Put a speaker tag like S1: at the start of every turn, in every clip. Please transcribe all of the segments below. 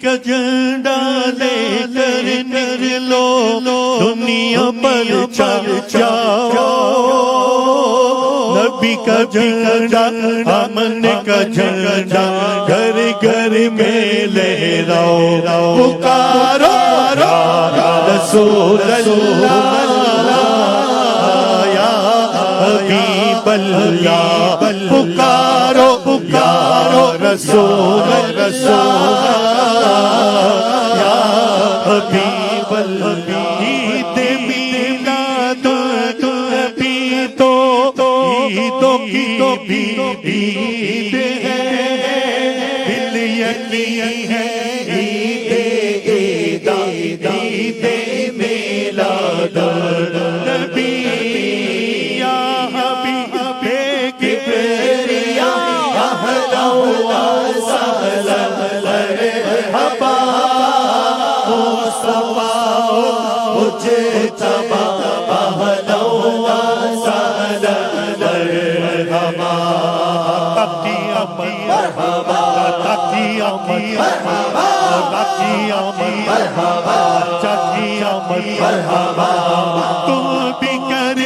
S1: کا جھنڈا لے کر نکلو دنیا پر چاؤ نبی کا جھنڈا امن کا جھنڈا گھر گھر میں لہراؤ پکارو رسول اللہ یا حبیب اللہ پکارو پکارو رسول اللہ یا حبیب اللہ عید میلاد نبی تو عید ہے دل یقین ہے عید میلاد نبی یا حبیب کبریا اہلا و سہلا مرحبا مصطفیٰ مجتبی اہلا و سہلا مرحبا مرحبا مرحبا تم بھی کر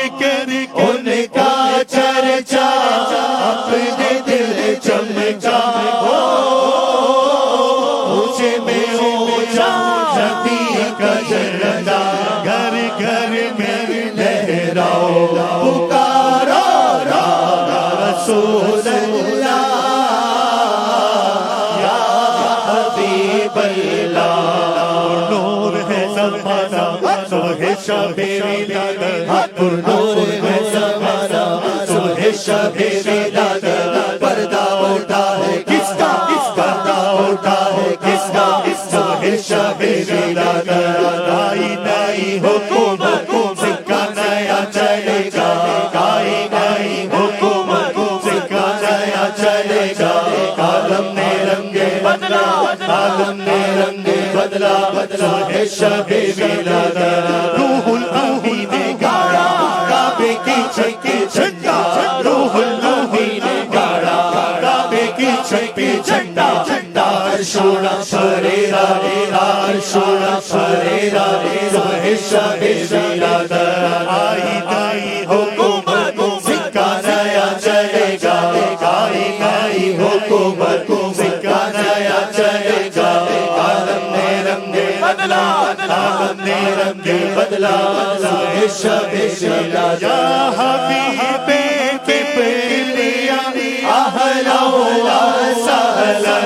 S1: ان کا چرچا اپنے دل چمکا اونچے میں اونچا نبی کا جھنڈا گھر گھر میں لہراؤ پکارو رسول اللہ یا حبیب اللہ نور ہے زمانہ صبح شب ولادت نور ہے زمانہ صبح شب ولادت پردہ اٹھا ہے کس کا پردہ اٹھا ہے کس کا صبح شب ولادت آئی نئی حکومت سکہ نیا چلے گا آئی نئی حکومت سکہ نیا چلے گا عالم نے رنگ بدلا عالم نے رنگ بدلا صبح شب ولادت روح الہی نے گاڑا کعبے کی چھت پہ جھنڈا روح الہی نے گاڑا کعبے کی چھت پہ جھنڈا عرشونا شریرا عرشونا شریرا صبح شب ولادت آئی نئی حکومت سکہ نیا چلے گا آئی نئی حکومت سکہ نیا چلے گا عالم نے رنگ بدلا عالم نے رنگ بدلا صبح شب ولادت یا حبیب کبریا اہلا و سہلا